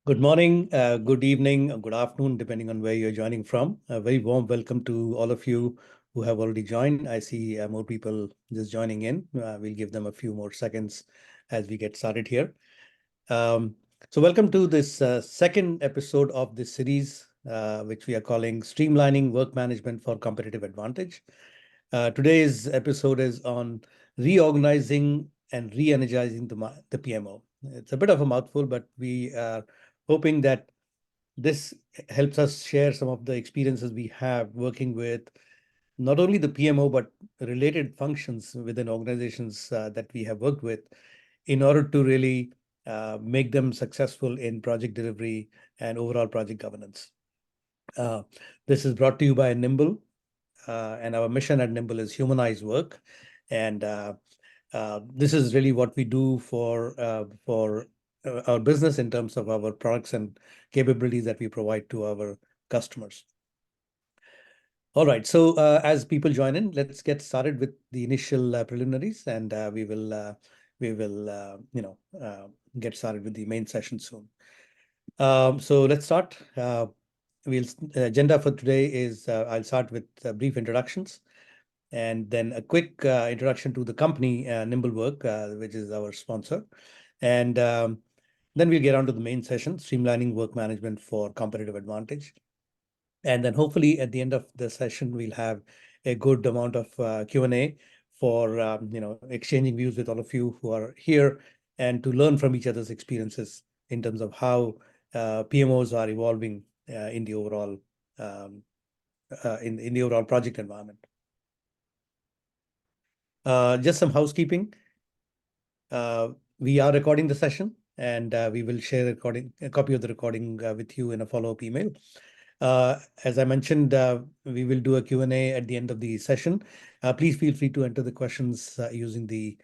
Good morning, good evening, good afternoon, depending on where you're joining from. A very warm welcome to all of you who have already joined. I see more people just joining in. We'll give them a few more seconds as we get started here. Um, so welcome to this second episode of this series, which we are calling Streamlining Work Management for Competitive Advantage. Today's episode is on reorganizing and re-energizing the PMO. It's a bit of a mouthful, but we are hoping that this helps us share some of the experiences we have working with not only the PMO, but related functions within organizations that we have worked with in order to really make them successful in project delivery and overall project governance. Uh, this is brought to you by Nimble, and our mission at Nimble is humanize work. And this is really what we do for our business in terms of our products and capabilities that we provide to our customers. All right, so as people join in, let's get started with the initial preliminaries, and we will get started with the main session soon. So let's start. Agenda for today is I'll start with brief introductions, and then a quick introduction to the company, Nimblework, which is our sponsor. And then we'll get on to the main session, streamlining work management for competitive advantage. And then hopefully at the end of the session, we'll have a good amount of Q&A for exchanging views with all of you who are here and to learn from each other's experiences in terms of how PMOs are evolving in the overall in the overall project environment. Just some housekeeping. We are recording the session, and we will share a copy of the recording with you in a follow-up email. As I mentioned, we will do a Q&A at the end of the session. Please feel free to enter the questions using the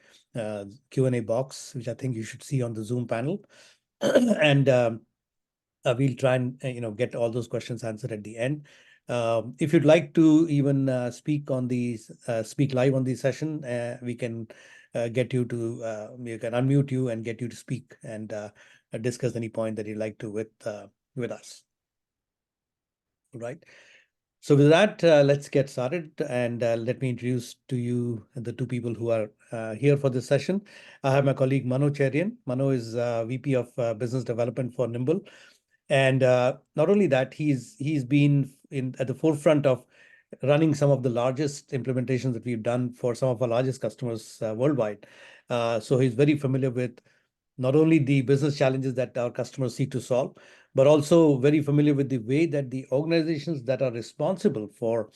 Q&A box, which I think you should see on the Zoom panel. And we'll try and get all those questions answered at the end. If you'd like to even speak live on the session, we can get you to we can unmute you and get you to speak and discuss any point that you'd like to with us. All right. So with that, let's get started, and let me introduce to you the two people who are here for this session. I have my colleague Mano Cherian. Mano is VP of Business Development for Nimble. And not only that, he's been at the forefront of running some of the largest implementations that we've done for some of our largest customers worldwide. So he's very familiar with not only the business challenges that our customers seek to solve, but also very familiar with the way that the organizations that are responsible for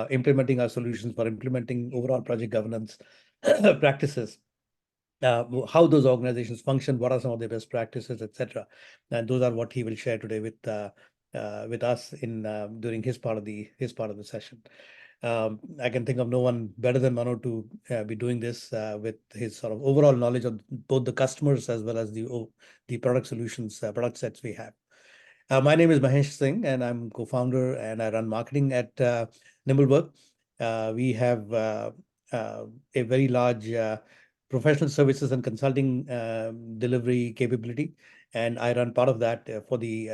implementing our solutions, for implementing overall project governance practices, how those organizations function, what are some of their best practices, etc. And those are what he will share today with us in during his part of the session. I can think of no one better than Mano to be doing this with his sort of overall knowledge of both the customers as well as the product solutions, product sets we have. My name is Mahesh Singh, and I'm co-founder and I run marketing at Nimblework. We have a very large professional services and consulting delivery capability, and I run part of that for the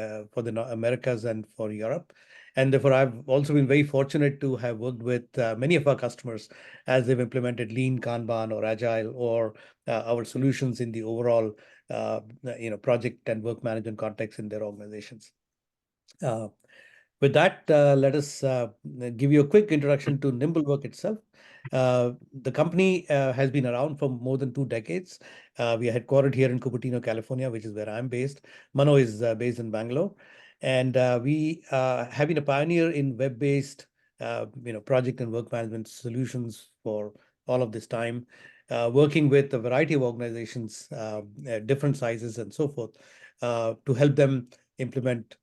Americas and for Europe. And therefore, I've also been very fortunate to have worked with many of our customers as they've implemented Lean, Kanban, or Agile, or our solutions in the overall project and work management context in their organizations. With that, let us give you a quick introduction to Nimblework itself. The company has been around for more than 2 decades. We are headquartered here in Cupertino, California, which is where I'm based. Mano is based in Bangalore. And we have been a pioneer in web-based project and work management solutions for all of this time, working with a variety of organizations, different sizes and so forth, to help them implement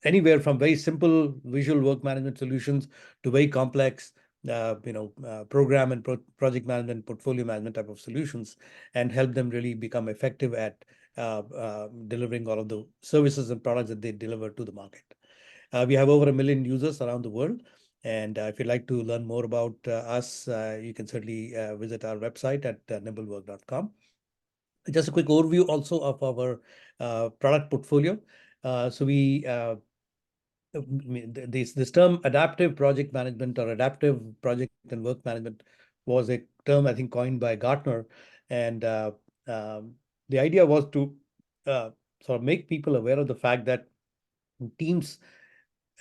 anywhere from very simple visual work management solutions to very complex program and project management, portfolio management type of solutions, and help them really become effective at delivering all of the services and products that they deliver to the market. We have over 1 million users around the world. And if you'd like to learn more about us, you can certainly visit our website at nimblework.com. Just a quick overview also of our product portfolio. So we this term adaptive project management or adaptive project and work management was a term I think coined by Gartner, and um, the idea was to uh, sort of make people aware of the fact that teams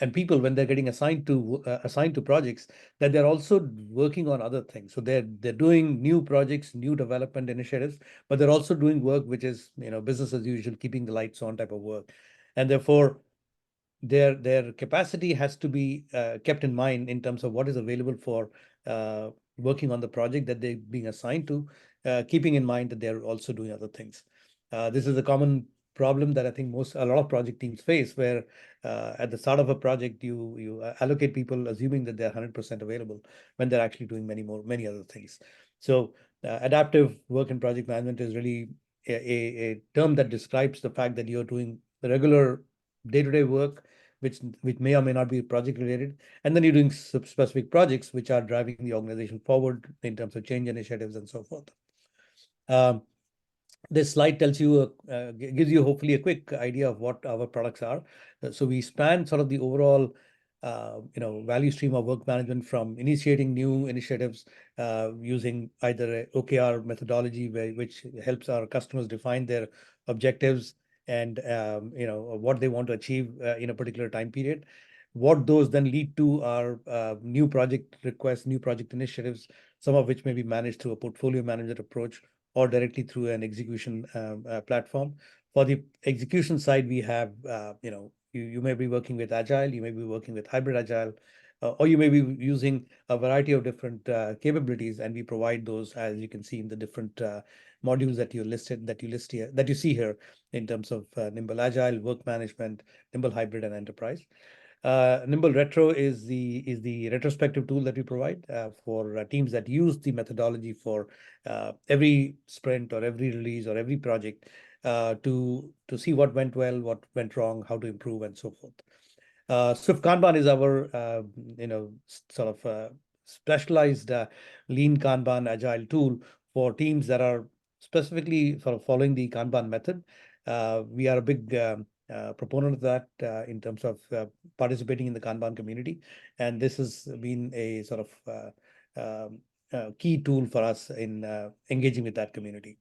and people, when they're getting assigned to projects, that they're also working on other things. So they're doing new projects, new development initiatives, but they're also doing work which is, business as usual, keeping the lights on type of work. And therefore their capacity has to be kept in mind in terms of what is available for uh, working on the project that they're being assigned to, keeping in mind that they're also doing other things. This is a common problem that I think a lot of project teams face, where at the start of a project you allocate people assuming that they're 100% available when they're actually doing many other things. So adaptive work and project management is really a term that describes the fact that you're doing the regular day-to-day work, which may or may not be project related, and then you're doing specific projects which are driving the organization forward in terms of change initiatives and so forth. Um, this slide tells you, gives you hopefully a quick idea of what our products are. So we span sort of the overall, value stream of work management, from initiating new initiatives using either a OKR methodology, which helps our customers define their objectives and what they want to achieve in a particular time period. What those then lead to are new project requests, new project initiatives, some of which may be managed through a portfolio management approach or directly through an execution platform. For the execution side, we have, you may be working with Agile, you may be working with hybrid Agile, or you may be using a variety of different capabilities, and we provide those, as you can see, in the different modules that you see here, in terms of Nimble Agile, work management, Nimble Hybrid, and Enterprise. Nimble Retro is the retrospective tool that we provide for teams that use the methodology for every sprint or every release or every project, to see what went well, what went wrong, how to improve, and so forth. Swift Kanban is our sort of specialized lean Kanban agile tool for teams that are specifically sort of following the Kanban method. We are a big proponent of that in terms of participating in the Kanban community, and this has been a sort of key tool for us in engaging with that community.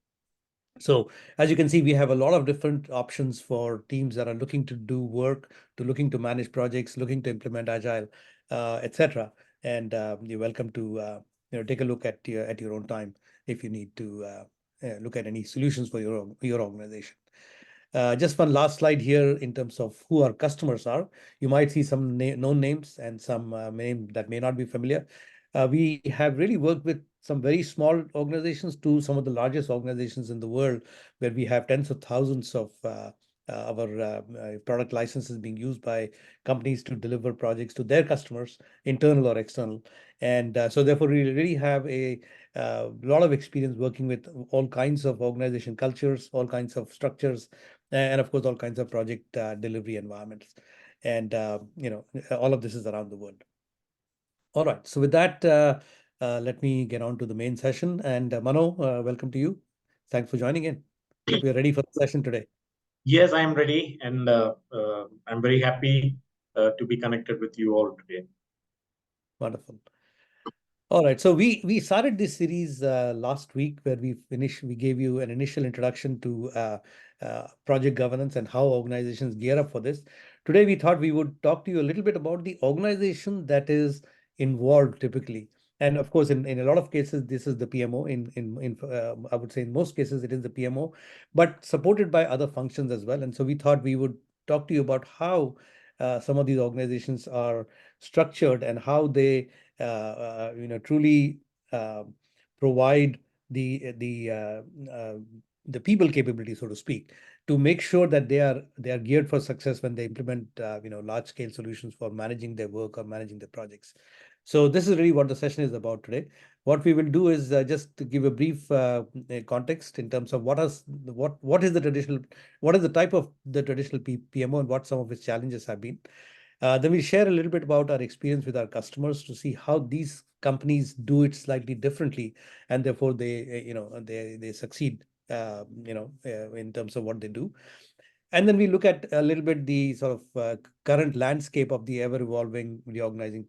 So as you can see, we have a lot of different options for teams that are looking to do work, to looking to manage projects, looking to implement agile, etc. And you're welcome to take a look at your own time if you need to look at any solutions for your organization. Just one last slide here in terms of who our customers are. You might see some known names and some name that may not be familiar. We have really worked with some very small organizations to some of the largest organizations in the world, where we have tens of thousands of our product licenses being used by companies to deliver projects to their customers, internal or external. And so therefore, we really have a lot of experience working with all kinds of organization cultures, all kinds of structures, and of course, all kinds of project delivery environments. And all of this is around the world. All right. So with that, let me get on to the main session. And Mano, welcome to you. Thanks for joining in. Hope you're ready for the session today. Yes, I am ready, and I'm very happy to be connected with you all today. Wonderful. All right, so we started this series last week, where we gave you an initial introduction to project governance and how organizations gear up for this. Today we thought we would talk to you a little bit about the organization that is involved typically. And of course, in a lot of cases, this is the PMO. In I would say in most cases it is the PMO, but supported by other functions as well. And so we thought we would talk to you about how some of these organizations are structured and how they truly provide the people capability, so to speak, to make sure that they are geared for success when they implement large scale solutions for managing their work or managing their projects. So this is really what the session is about today. What we will do is just to give a brief context in terms of what is the traditional, what is the type of the traditional PMO, and what some of its challenges have been. Then we'll share a little bit about our experience with our customers to see how these companies do it slightly differently, and therefore they succeed in terms of what they do. And then we look at a little bit the sort of current landscape of the ever-evolving reorganizing,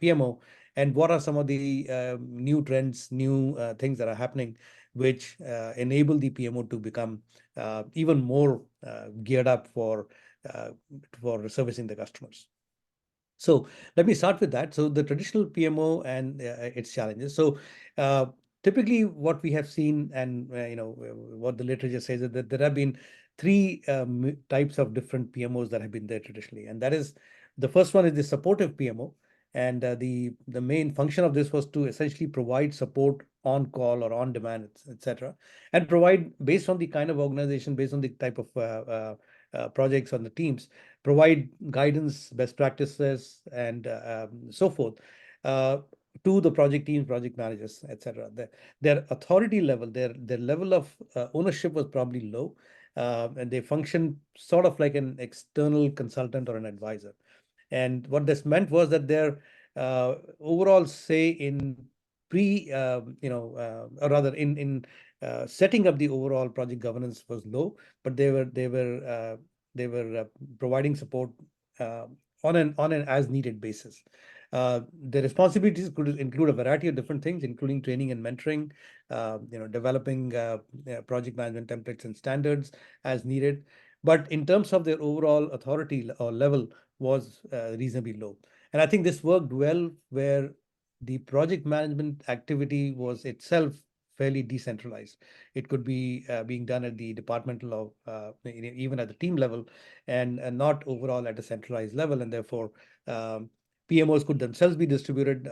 PMO, and what are some of the new trends, new things that are happening, which enable the PMO to become even more geared up uh, for servicing the customers. So let me start with that. So the traditional PMO and its challenges. So uh, typically, what we have seen, and what the literature says, is that there have been three types of different PMOs that have been there traditionally, and that is the first one is the supportive PMO, and the main function of this was to essentially provide support on call or on demand, etc., and provide based on the kind of organization, based on the type of projects on the teams, provide guidance, best practices, and so forth uh, to the project teams, project managers, etc. Their authority level, their level of ownership was probably low, and they function sort of like an external consultant or an advisor. And what this meant was that their overall say in or rather in setting up the overall project governance was low, but they were providing support uh, on an as needed basis. The responsibilities could include a variety of different things, including training and mentoring, developing project management templates and standards as needed. But in terms of their overall authority or level was reasonably low. And I think this worked well where the project management activity was itself fairly decentralized. It could be being done at the departmental or even at the team level, and not overall at a centralized level. And therefore, PMOs could themselves be distributed,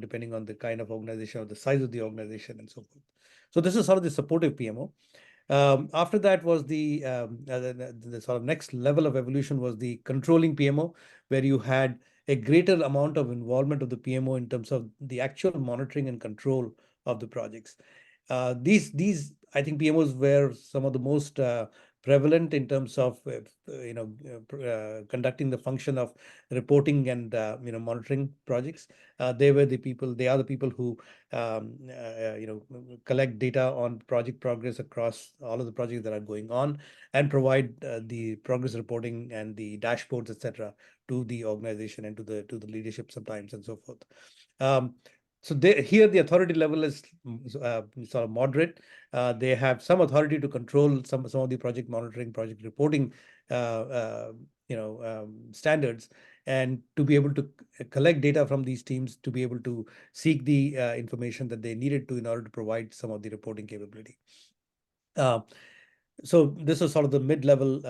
depending on the kind of organization or the size of the organization and so forth. So this is sort of the supportive PMO. After that was the sort of next level of evolution was the controlling PMO, where you had a greater amount of involvement of the PMO in terms of the actual monitoring and control of the projects. These I think PMOs were some of the most prevalent in terms of conducting the function of reporting and monitoring projects. They are the people who collect data on project progress across all of the projects that are going on, and provide the progress reporting and the dashboards, etc., to the organization and to the leadership sometimes and so forth. Um, here the authority level is sort of moderate. They have some authority to control some of the project monitoring, project reporting, standards, and to be able to collect data from these teams, to be able to seek the information that they needed to in order to provide some of the reporting capability. Uh, so this was sort of the mid-level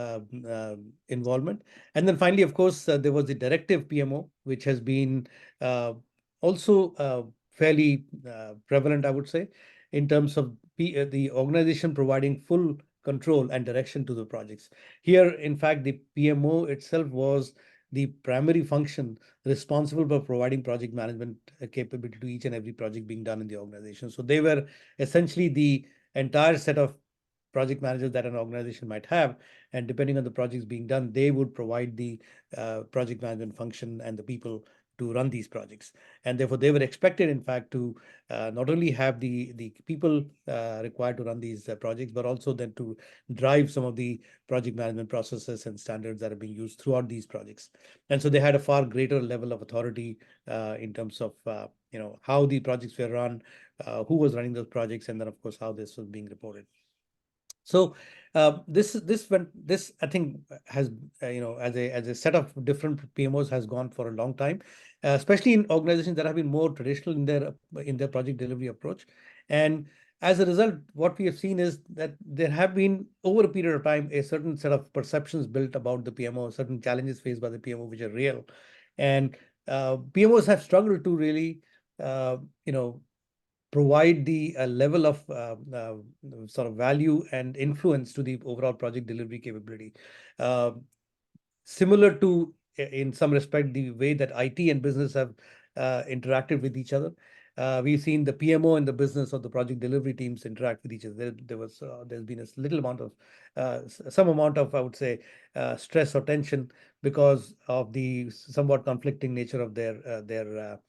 involvement. And then finally, of course, there was the directive PMO, which has been also fairly prevalent, I would say, in terms of the organization providing full control and direction to the projects. Here, in fact, the PMO itself was the primary function responsible for providing project management capability to each and every project being done in the organization. So they were essentially the entire set of project managers that an organization might have, and depending on the projects being done, they would provide the project management function and the people to run these projects. And therefore they were expected, in fact, to not only have the people required to run these projects, but also then to drive some of the project management processes and standards that are being used throughout these projects. And so they had a far greater level of authority in terms of how the projects were run, who was running those projects, and then of course how this was being reported. So this I think has as a set of different PMOs has gone for a long time, especially in organizations that have been more traditional in their project delivery approach. And as a result, what we have seen is that there have been over a period of time a certain set of perceptions built about the PMO, certain challenges faced by the PMO which are real, and PMOs have struggled to really uh, you know provide the level of sort of value and influence to the overall project delivery capability. Uh, Similar to, in some respect, the way that IT and business have interacted with each other. We've seen the PMO and the business or the project delivery teams interact with each other. There's been a little amount of some amount of, I would say, stress or tension because of the somewhat conflicting nature of their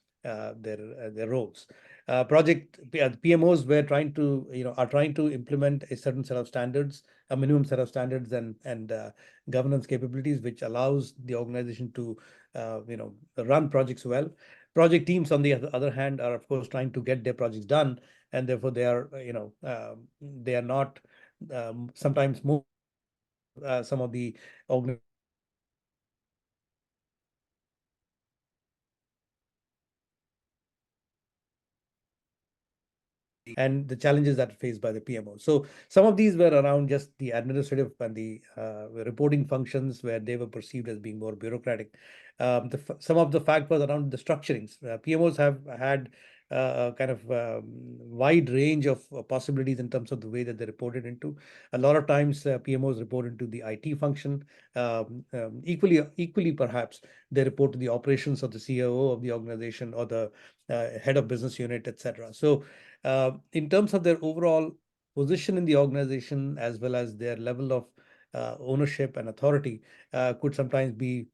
roles. PMOs were trying to, are trying to implement a certain set of standards, a minimum set of standards and governance capabilities, which allows the organization to, run projects well. Project teams, on the other hand, are of course trying to get their projects done, and therefore they are, they are not sometimes more some of the organizations and the challenges that are faced by the PMO. So some of these were around just the administrative and the reporting functions where they were perceived as being more bureaucratic. Some of the fact was around the structurings. PMOs have had a kind of wide range of possibilities in terms of the way that they reported into. A lot of times, PMOs report into the IT function. Equally, perhaps they report to the operations of the COO of the organization or the head of business unit, etc. So in terms of their overall position in the organization as well as their level of ownership and authority could sometimes be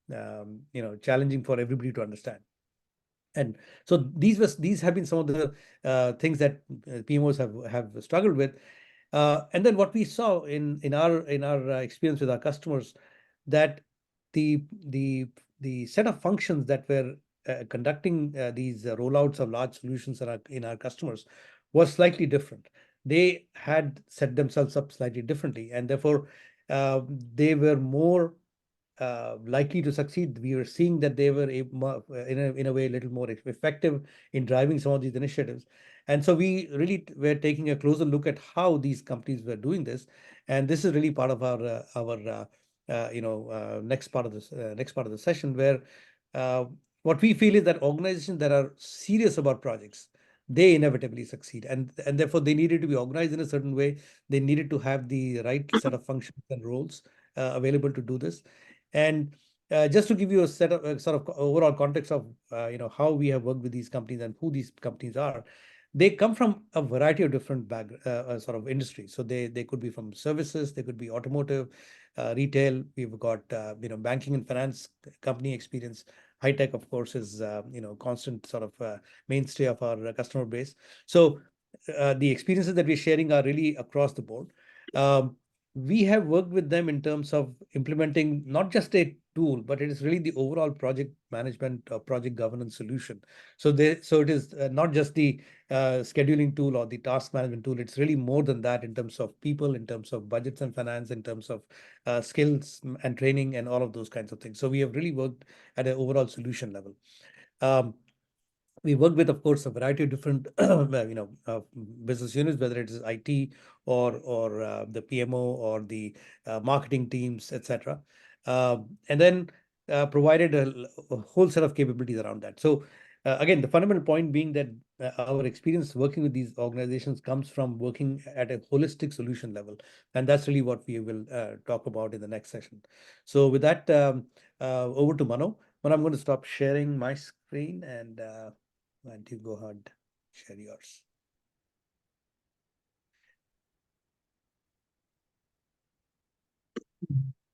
challenging for everybody to understand. And so these have been some of the things that PMOs have struggled with. And then what we saw in our experience with our customers, that the the the set of functions that were conducting these rollouts of large solutions in our customers was slightly different. They had set themselves up slightly differently, and therefore they were more likely to succeed. We were seeing that they were in a way a little more effective in driving some of these initiatives. And so we really were taking a closer look at how these companies were doing this. And this is really part of our next part of the session, where uh, what we feel is that organizations that are serious about projects, they inevitably succeed, and therefore they needed to be organized in a certain way. They needed to have the right set of functions and roles available to do this. And just to give you a set of sort of overall context of how we have worked with these companies and who these companies are, they come from a variety of different sort of industries. So they could be from services, they could be automotive, retail. We've got banking and finance company experience. High tech, of course, is constant sort of mainstay of our customer base. So the experiences that we're sharing are really across the board. Um, we have worked with them in terms of implementing not just a tool, but it is really the overall project management or project governance solution. So it is not just the scheduling tool or the task management tool. It's really more than that in terms of people, in terms of budgets and finance, in terms of skills and training and all of those kinds of things. So we have really worked at an overall solution level. Um, we work with, of course, a variety of different business units, whether it is IT or the PMO or the marketing teams, etc. And then provided a whole set of capabilities around that. So again, the fundamental point being that our experience working with these organizations comes from working at a holistic solution level, and that's really what we will talk about in the next session. So with that, over to Mano. Mano, I'm going to stop sharing my screen and you go ahead, share yours.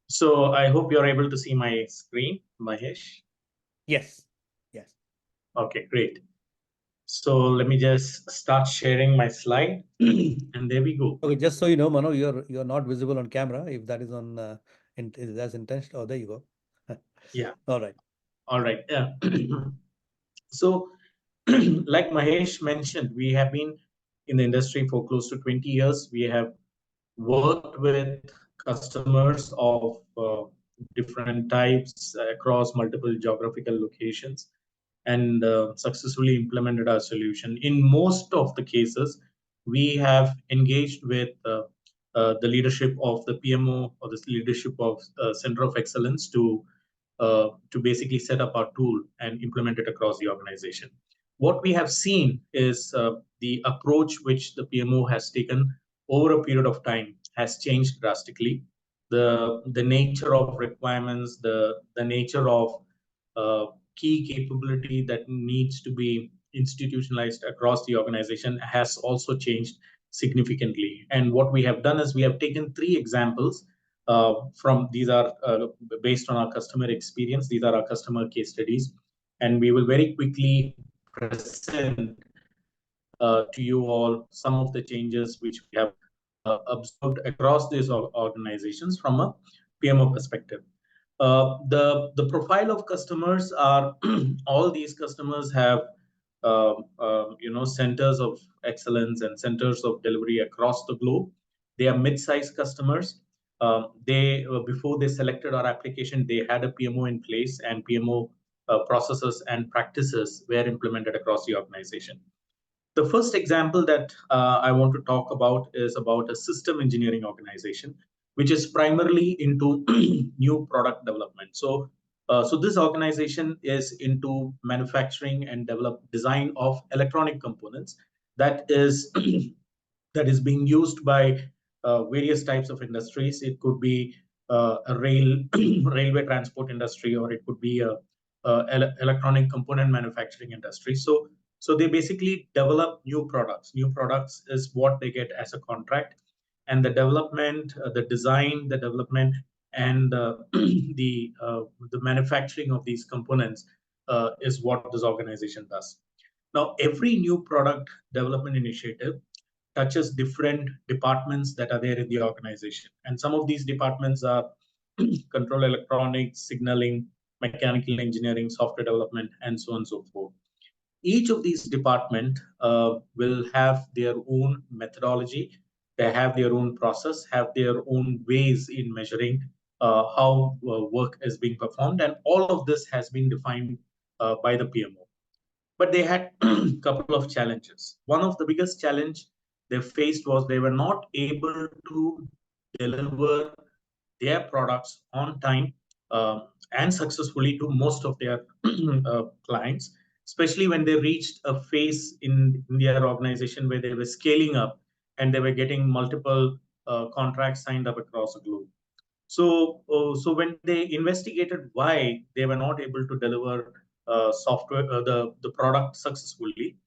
So I hope you're able to see my screen, Mahesh. Yes, yes. Okay, great. So let me just start sharing my slide, and there we go. Okay, just so you know, Mano, you're not visible on camera. If that is on, if that's intentional. Oh, there you go. Yeah. All right. All right. Yeah. So, like Mahesh mentioned, we have been in the industry for close to 20 years. We have worked with customers of different types across multiple geographical locations and successfully implemented our solution. In most of the cases, we have engaged with the leadership of the PMO or the leadership of Center of Excellence to basically set up our tool and implement it across the organization. What we have seen is the approach which the PMO has taken over a period of time has changed drastically. The nature of requirements, the nature of uh, key capability that needs to be institutionalized across the organization has also changed significantly. And what we have done is we have taken three examples from these are based on our customer experience. These are our customer case studies, and we will very quickly present to you all some of the changes which we have observed across these organizations from a PMO perspective. The profile of customers are all these customers have centers of excellence and centers of delivery across the globe. They are mid-sized customers. They before they selected our application, they had a PMO in place, and PMO processes and practices were implemented across the organization. The first example that I want to talk about is about a system engineering organization, which is primarily into new product development. So this organization is into manufacturing and design of electronic components that is that is being used by various types of industries. It could be a railway transport industry, or it could be a electronic component manufacturing industry. So they basically develop new products. New products is what they get as a contract, and the development, the design, the development, and the manufacturing of these components is what this organization does. Now, every new product development initiative touches different departments that are there in the organization. And some of these departments are control electronics, signaling, mechanical engineering, software development, and so on and so forth. Each of these departments will have their own methodology, they have their own process, have their own ways in measuring how work is being performed, and all of this has been defined by the PMO. But they had a couple of challenges. One of the biggest challenge they faced was they were not able to deliver their products on time and successfully to most of their clients, especially when they reached a phase in their organization where they were scaling up and they were getting multiple contracts signed up across the globe. So when they investigated why they were not able to deliver the product successfully,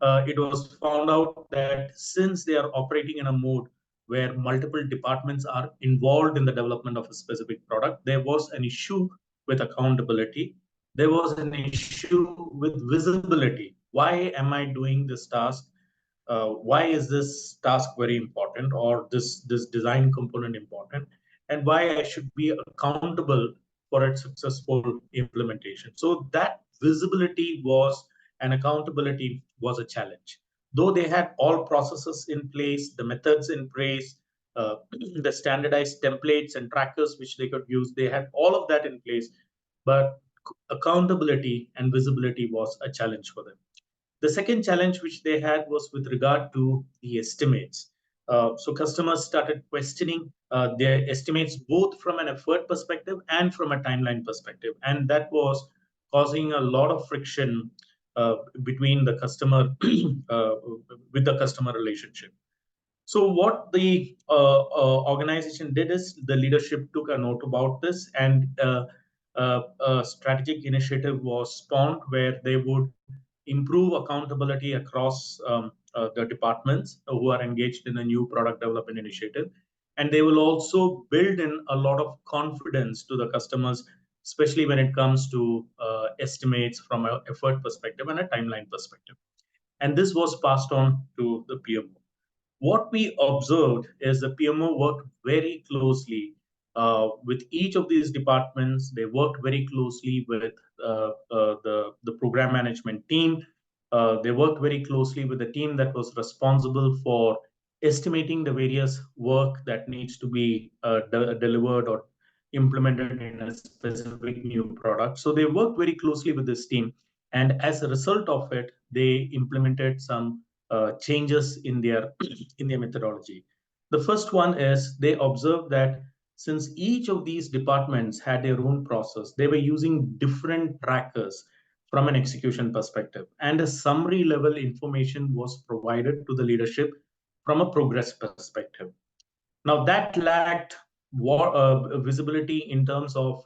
it was found out that since they are operating in a mode where multiple departments are involved in the development of a specific product, there was an issue with accountability. There was an issue with visibility. Why am I doing this task? Why is this task very important, or this design component important, and why I should be accountable for its successful implementation? So that visibility was and accountability was a challenge. Though they had all processes in place, the methods in place, the standardized templates and trackers which they could use, they had all of that in place, but accountability and visibility was a challenge for them. The second challenge which they had was with regard to the estimates. So customers started questioning their estimates both from an effort perspective and from a timeline perspective, and that was causing a lot of friction between the customer with the customer relationship. So what the organization did is the leadership took a note about this, and a strategic initiative was spawned where they would improve accountability across the departments who are engaged in a new product development initiative. And they will also build in a lot of confidence to the customers, especially when it comes to estimates from an effort perspective and a timeline perspective. And this was passed on to the PMO. What we observed is the PMO worked very closely with each of these departments. They worked very closely with the program management team. They worked very closely with the team that was responsible for estimating the various work that needs to be delivered or implemented in a specific new product. So they worked very closely with this team. And as a result of it, they implemented some changes in their in their methodology. The first one is they observed that since each of these departments had their own process, they were using different trackers from an execution perspective, and a summary level information was provided to the leadership from a progress perspective. Now that lacked visibility in terms of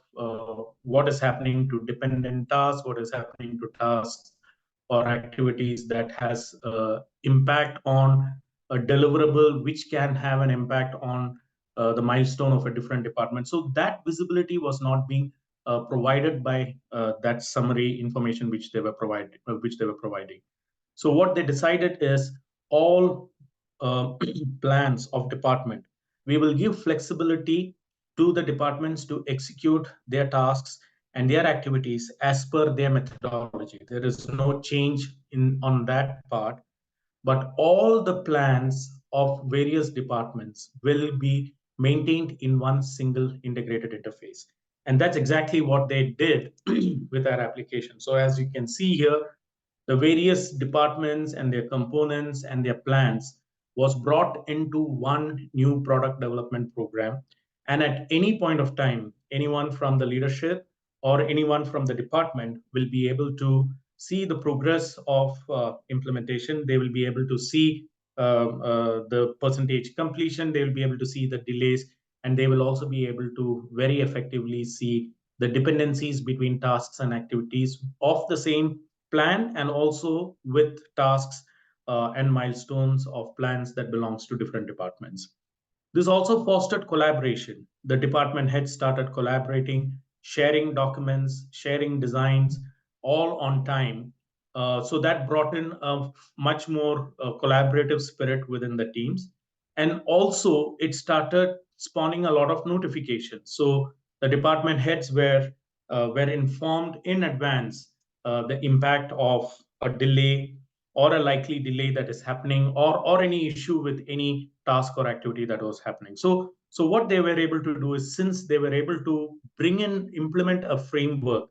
what is happening to dependent tasks, what is happening to tasks or activities that has impact on a deliverable, which can have an impact on the milestone of a different department. So that visibility was not being provided by that summary information which they were providing. So what they decided is all uh, plans of department, we will give flexibility to the departments to execute their tasks and their activities as per their methodology. There is no change on that part, but all the plans of various departments will be maintained in one single integrated interface. And that's exactly what they did with our application. So as you can see here, the various departments and their components and their plans was brought into one new product development program. And at any point of time, anyone from the leadership or anyone from the department will be able to see the progress of implementation. They will be able to see the percentage completion. They will be able to see the delays, and they will also be able to very effectively see the dependencies between tasks and activities of the same plan, and also with tasks and milestones of plans that belongs to different departments. This also fostered collaboration. The department heads started collaborating, sharing documents, sharing designs, all on time. So that brought in a much more collaborative spirit within the teams. And also, it started spawning a lot of notifications. So the department heads were informed in advance the impact of a delay or a likely delay that is happening, or any issue with any task or activity that was happening. So what they were able to do is, since they were able to bring in implement a framework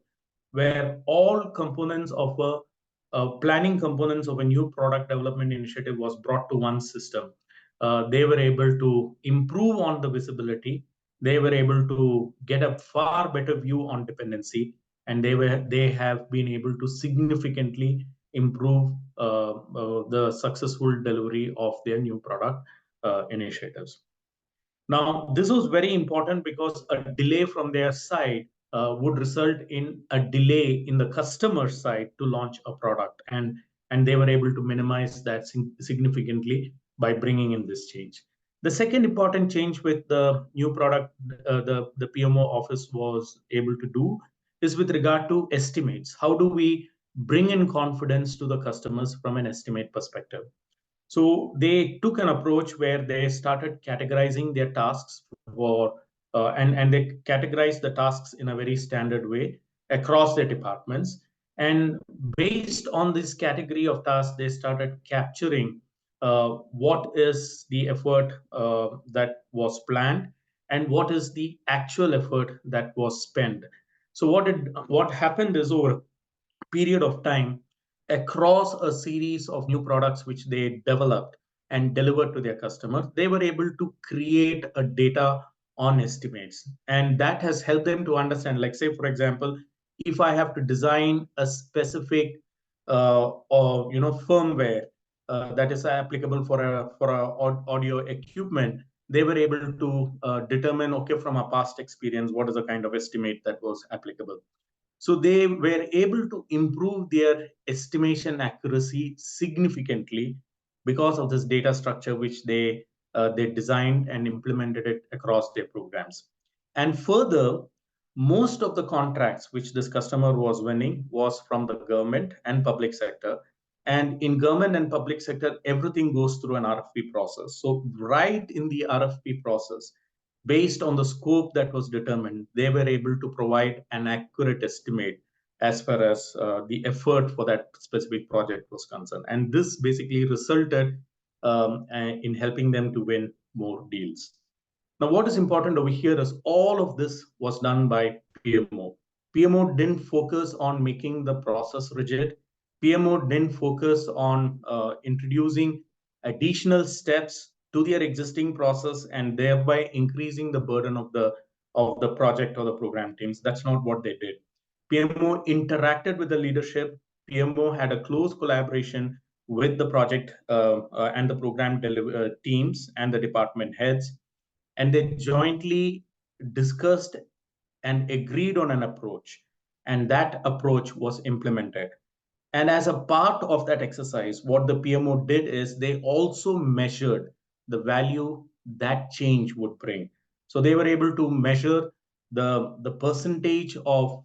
where all components of a planning components of a new product development initiative was brought to one system, they were able to improve on the visibility. They were able to get a far better view on dependency, and they have been able to significantly improve the successful delivery of their new product initiatives. Now, this was very important because a delay from their side would result in a delay in the customer side to launch a product, and they were able to minimize that significantly by bringing in this change. The second important change with the new product, the PMO office was able to do, is with regard to estimates. How do we bring in confidence to the customers from an estimate perspective? So they took an approach where they started categorizing their tasks and they categorized the tasks in a very standard way across their departments. And based on this category of tasks, they started capturing what is the effort that was planned and what is the actual effort that was spent. So what happened is, over period of time, across a series of new products which they developed and delivered to their customers, they were able to create a data on estimates. And that has helped them to understand, like, say, for example, if I have to design a specific or firmware that is applicable for a audio equipment, they were able to determine, okay, from a past experience, what is the kind of estimate that was applicable. So they were able to improve their estimation accuracy significantly because of this data structure which they designed and implemented it across their programs. And further, most of the contracts which this customer was winning was from the government and public sector. And in government and public sector, everything goes through an RFP process. So right in the RFP process, based on the scope that was determined, they were able to provide an accurate estimate as far as the effort for that specific project was concerned. And this basically resulted in helping them to win more deals. Now, what is important over here is all of this was done by PMO. PMO didn't focus on making the process rigid. PMO didn't focus on introducing additional steps to their existing process and thereby increasing the burden of the project or the program teams. That's not what they did. PMO interacted with the leadership. PMO had a close collaboration with the project and the program teams and the department heads, and they jointly discussed and agreed on an approach, and that approach was implemented. And as a part of that exercise, what the PMO did is they also measured the value that change would bring. So they were able to measure the percentage of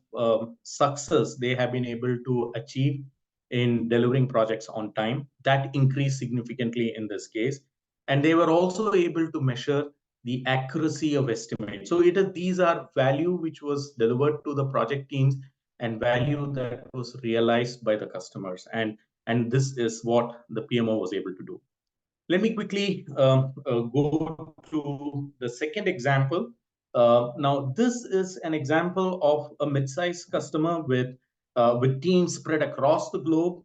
success they have been able to achieve in delivering projects on time. That increased significantly in this case. And they were also able to measure the accuracy of estimates. So these are value which was delivered to the project teams and value that was realized by the customers. And this is what the PMO was able to do. Let me quickly go to the second example. Now, this is an example of a mid-sized customer with teams spread across the globe,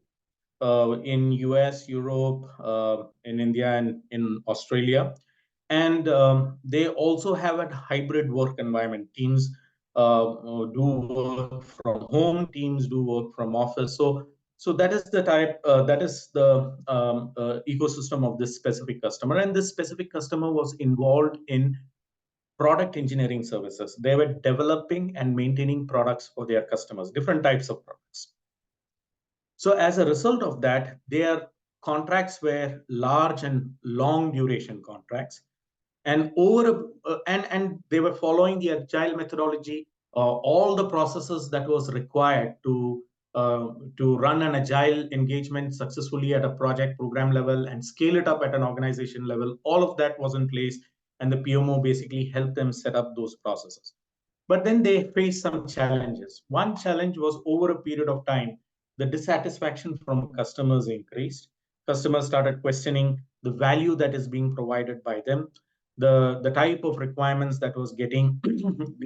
in US, Europe, in India, and in Australia. And they also have a hybrid work environment. Teams do work from home, teams do work from office. So that is the type, that is the ecosystem of this specific customer. And this specific customer was involved in product engineering services. They were developing and maintaining products for their customers, different types of products. So as a result of that, their contracts were large and long duration contracts, and they were following the agile methodology, all the processes that was required to run an agile engagement successfully at a project program level and scale it up at an organization level. All of that was in place, and the PMO basically helped them set up those processes. But then they faced some challenges. One challenge was, over a period of time, the dissatisfaction from customers increased. Customers started questioning the value that is being provided by them, the type of requirements that was getting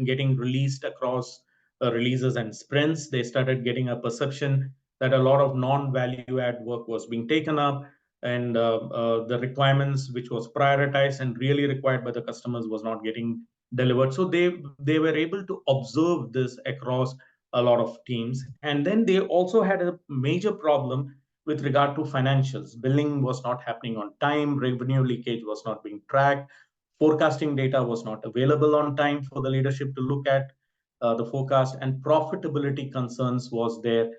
getting released across releases and sprints. They started getting a perception that a lot of non-value add work was being taken up, and the requirements which was prioritized and really required by the customers was not getting delivered. So they were able to observe this across a lot of teams. And then they also had a major problem with regard to financials. Billing was not happening on time, revenue leakage was not being tracked, forecasting data was not available on time for the leadership to look at the forecast, and profitability concerns was there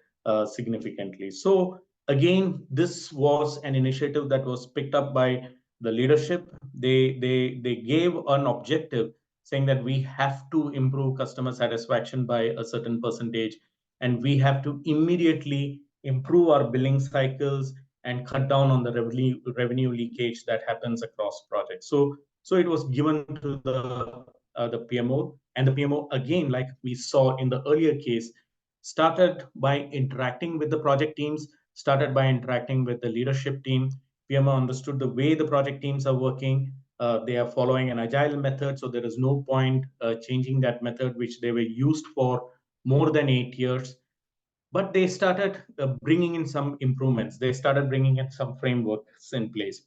significantly. So again, this was an initiative that was picked up by the leadership. They gave an objective saying that we have to improve customer satisfaction by a certain percentage, and we have to immediately improve our billing cycles and cut down on the revenue leakage that happens across projects. So it was given to the PMO, and the PMO, again, like we saw in the earlier case, started by interacting with the project teams, started by interacting with the leadership team. PMO understood the way the project teams are working. They are following an agile method, so there is no point changing that method, which they were used for more than 8 years. But they started bringing in some improvements. They started bringing in some frameworks in place.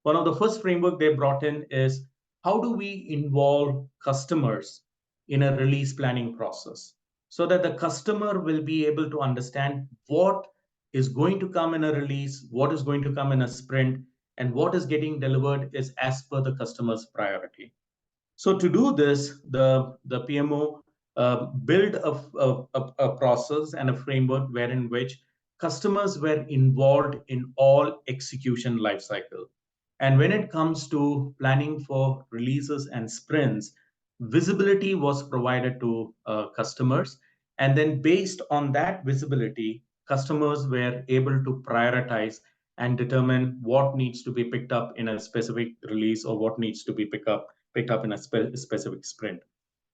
One of the first framework they brought in is, how do we involve customers in a release planning process so that the customer will be able to understand what is going to come in a release, what is going to come in a sprint, and what is getting delivered is as per the customer's priority. So to do this, the PMO built a process and a framework wherein which customers were involved in all execution lifecycle. And when it comes to planning for releases and sprints, visibility was provided to customers. And then based on that visibility, customers were able to prioritize and determine what needs to be picked up in a specific release or what needs to be picked up in a specific sprint.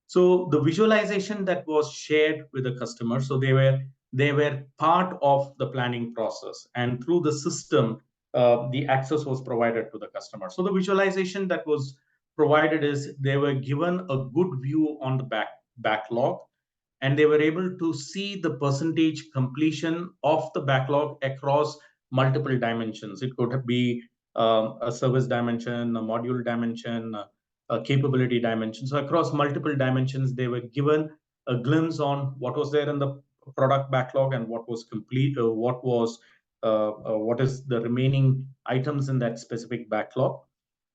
So the visualization that was shared with the customer, so they were part of the planning process, and through the system, the access was provided to the customer. So the visualization that was provided is, they were given a good view on the backlog, and they were able to see the percentage completion of the backlog across multiple dimensions. It could be a service dimension, a module dimension, a capability dimension. So across multiple dimensions, they were given a glimpse on what was there in the product backlog and what was complete, what is the remaining items in that specific backlog,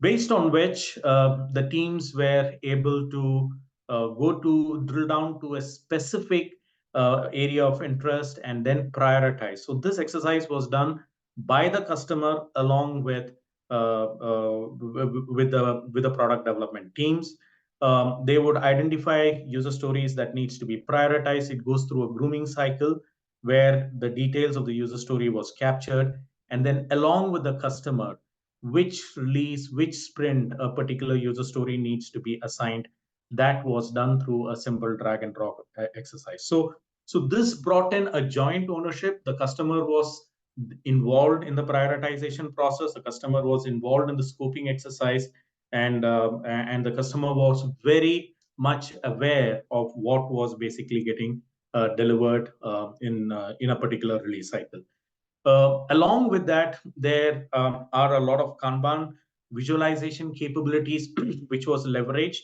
based on which the teams were able to go to drill down to a specific area of interest and then prioritize. So this exercise was done by the customer along with the product development teams. They would identify user stories that needs to be prioritized. It goes through a grooming cycle. where the details of the user story was captured, and then along with the customer, which release, which sprint a particular user story needs to be assigned. That was done through a simple drag and drop exercise. So this brought in a joint ownership. The customer was involved in the prioritization process. The customer was involved in the scoping exercise, and the customer was very much aware of what was basically getting delivered in a particular release cycle. Along with that, there are a lot of Kanban visualization capabilities which was leveraged,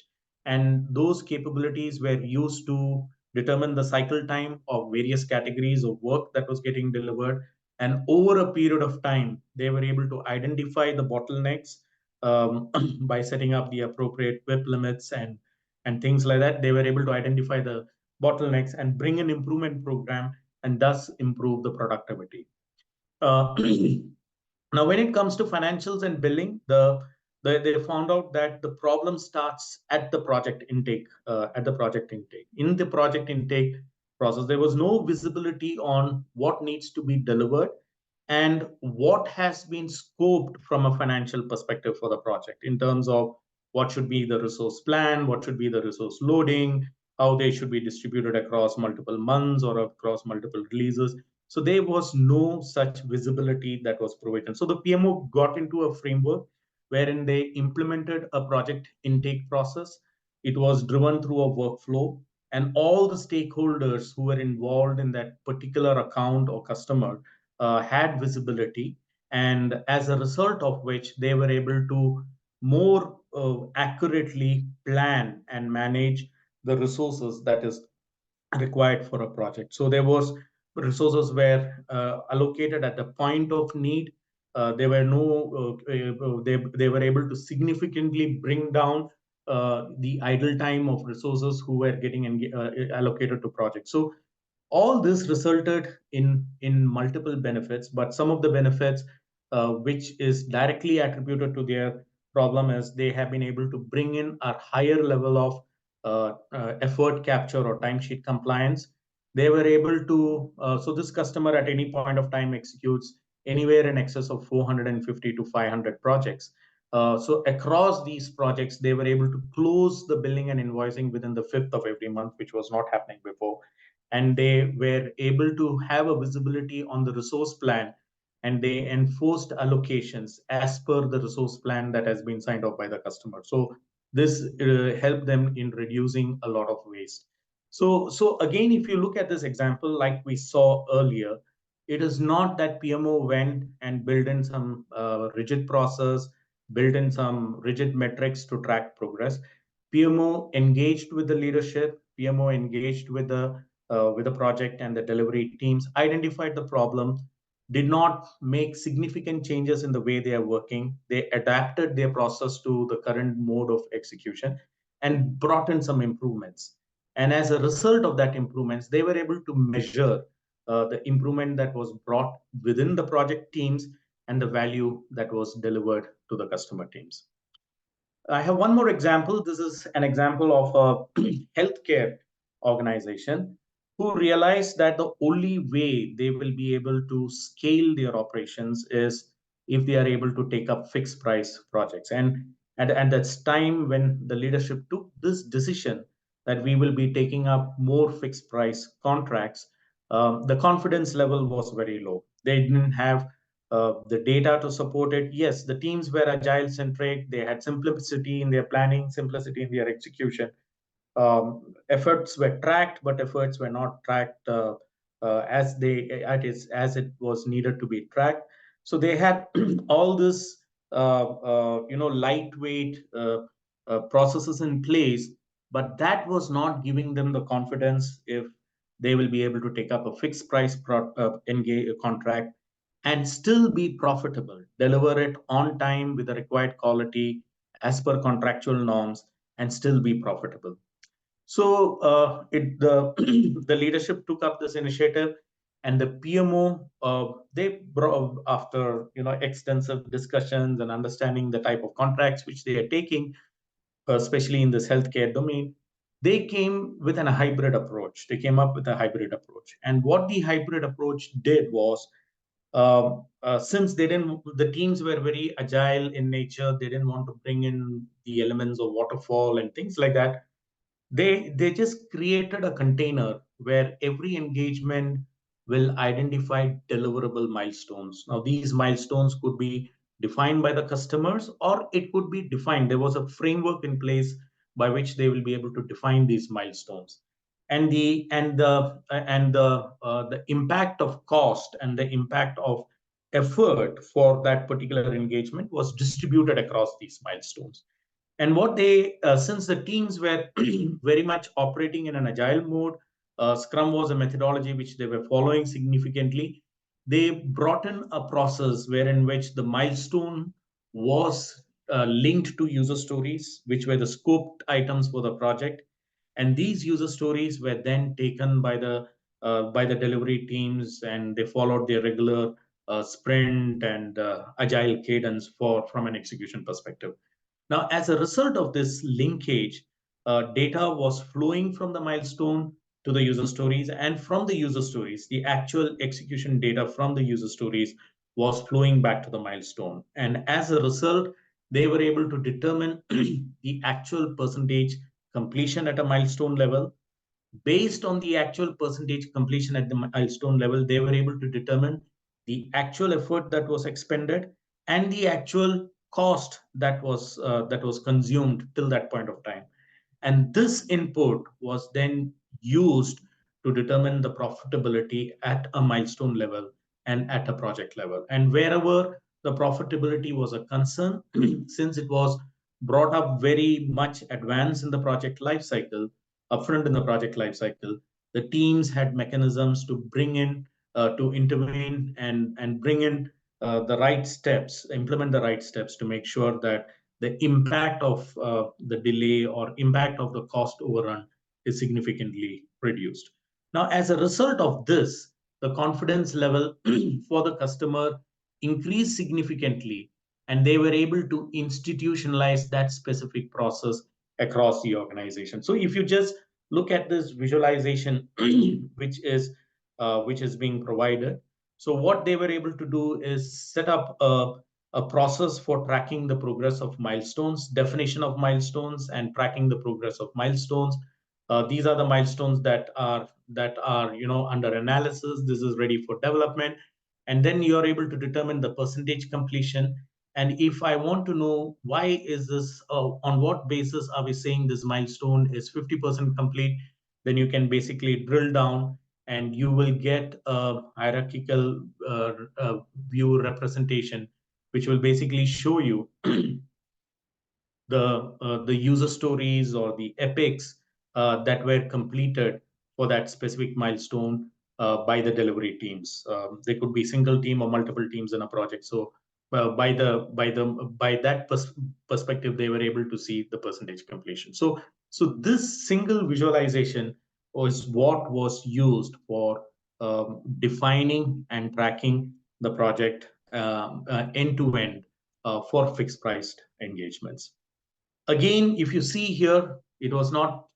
and those capabilities were used to determine the cycle time of various categories of work that was getting delivered. And over a period of time, they were able to identify the bottlenecks by setting up the appropriate WIP limits and things like that. They were able to identify the bottlenecks and bring an improvement program and thus improve the productivity. Uh, Now, when it comes to financials and billing, they found out that the problem starts at the project intake. At the project intake, in the project intake process, there was no visibility on what needs to be delivered and what has been scoped from a financial perspective for the project in terms of what should be the resource plan, what should be the resource loading, how they should be distributed across multiple months or across multiple releases. So there was no such visibility that was provided. So the PMO got into a framework wherein they implemented a project intake process. It was driven through a workflow, and all the stakeholders who were involved in that particular account or customer had visibility. And as a result of which, they were able to more accurately plan and manage the resources that is required for a project. So there was resources were allocated at the point of need. There were no they were able to significantly bring down the idle time of resources who were getting allocated to projects. So all this resulted in multiple benefits, but some of the benefits which is directly attributed to their problem is they have been able to bring in a higher level of effort capture or timesheet compliance. They were able to so this customer at any point of time executes anywhere in excess of 450 to 500 projects. So across these projects, they were able to close the billing and invoicing within the fifth of every month, which was not happening before. And they were able to have a visibility on the resource plan, and they enforced allocations as per the resource plan that has been signed off by the customer. So this helped them in reducing a lot of waste. So again, if you look at this example, like we saw earlier, it is not that PMO went and built in some rigid process, built in some rigid metrics to track progress. PMO engaged with the leadership, PMO engaged with the project and the delivery teams, identified the problem, did not make significant changes in the way they are working. They adapted their process to the current mode of execution and brought in some improvements. And as a result of that improvements, they were able to measure the improvement that was brought within the project teams and the value that was delivered to the customer teams. I have one more example. This is an example of a healthcare organization who realized that the only way they will be able to scale their operations is if they are able to take up fixed price projects. And at that time when the leadership took this decision that we will be taking up more fixed price contracts, the confidence level was very low. They didn't have the data to support it. Yes, the teams were agile centric. They had simplicity in their planning, simplicity in their execution. Efforts were tracked, but efforts were not tracked as it was needed to be tracked. So they had all this lightweight processes in place, but that was not giving them the confidence if they will be able to take up a fixed price contract and still be profitable, deliver it on time with the required quality as per contractual norms, and still be profitable. So the the leadership took up this initiative, and the PMO they brought after extensive discussions and understanding the type of contracts which they are taking, especially in this healthcare domain. they came with a hybrid approach. They came up with a hybrid approach. And what the hybrid approach did was, since the teams were very agile in nature, they didn't want to bring in the elements of waterfall and things like that. They just created a container where every engagement will identify deliverable milestones. Now, these milestones could be defined by the customers, or it could be defined. There was a framework in place by which they will be able to define these milestones. And the impact of cost and the impact of effort for that particular engagement was distributed across these milestones. And what since the teams were very much operating in an agile mode, Scrum was a methodology which they were following significantly. They brought in a process wherein which the milestone was linked to user stories, which were the scoped items for the project. And these user stories were then taken by the delivery teams, and they followed their regular sprint and agile cadence from an execution perspective. Now, as a result of this linkage, data was flowing from the milestone to the user stories, and from the user stories, the actual execution data from the user stories was flowing back to the milestone. And as a result, they were able to determine the actual percentage completion at a milestone level. Based on the actual percentage completion at the milestone level, they were able to determine the actual effort that was expended and the actual cost that was consumed till that point of time. And this input was then used to determine the profitability at a milestone level and at a project level. And wherever the profitability was a concern, since it was brought up very much advanced in the project life cycle, upfront in the project life cycle, the teams had mechanisms to bring in, to intervene and bring in the right steps, implement the right steps to make sure that the impact of the delay or impact of the cost overrun is significantly reduced. Now, as a result of this, the confidence level for the customer increased significantly, and they were able to institutionalize that specific process across the organization. So, if you just look at this visualization, which is being provided, so what they were able to do is set up a process for tracking the progress of milestones, definition of milestones, and tracking the progress of milestones. These are the milestones that are under analysis. This is ready for development, and then you are able to determine the percentage completion. And if I want to know why is this, on what basis are we saying this milestone is 50% complete, then you can basically drill down and you will get a hierarchical view representation, which will basically show you the user stories or the epics that were completed for that specific milestone by the delivery teams. They could be single team or multiple teams in a project. So by that perspective, they were able to see the percentage completion. So this single visualization was what was used for defining and tracking the project end to end for fixed priced engagements. Again, if you see here, it was not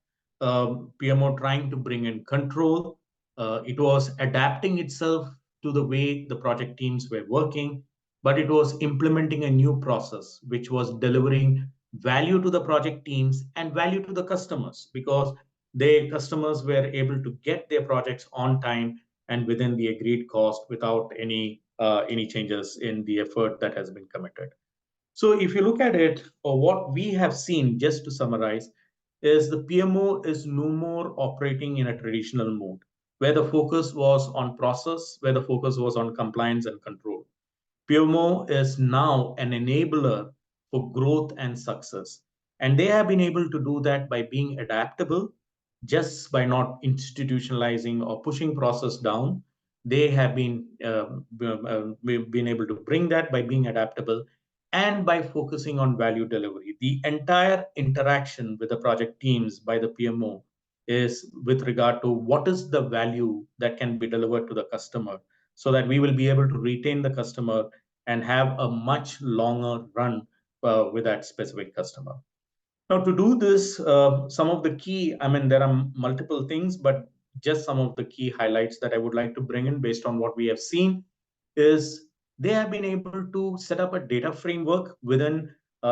PMO trying to bring in control. It was adapting itself to the way the project teams were working, but it was implementing a new process, which was delivering value to the project teams and value to the customers, because the customers were able to get their projects on time and within the agreed cost without any changes in the effort that has been committed. So if you look at it, or what we have seen, just to summarize, is the PMO is no more operating in a traditional mode, where the focus was on process, where the focus was on compliance and control. PMO is now an enabler for growth and success. And they have been able to do that by being adaptable, just by not institutionalizing or pushing process down. They have been able to bring that by being adaptable and by focusing on value delivery. The entire interaction with the project teams by the PMO is with regard to what is the value that can be delivered to the customer, so that we will be able to retain the customer and have a much longer run with that specific customer. Now, to do this, some of the key, I mean, there are multiple things, but just some of the key highlights that I would like to bring in based on what we have seen is they have been able to set up a data framework within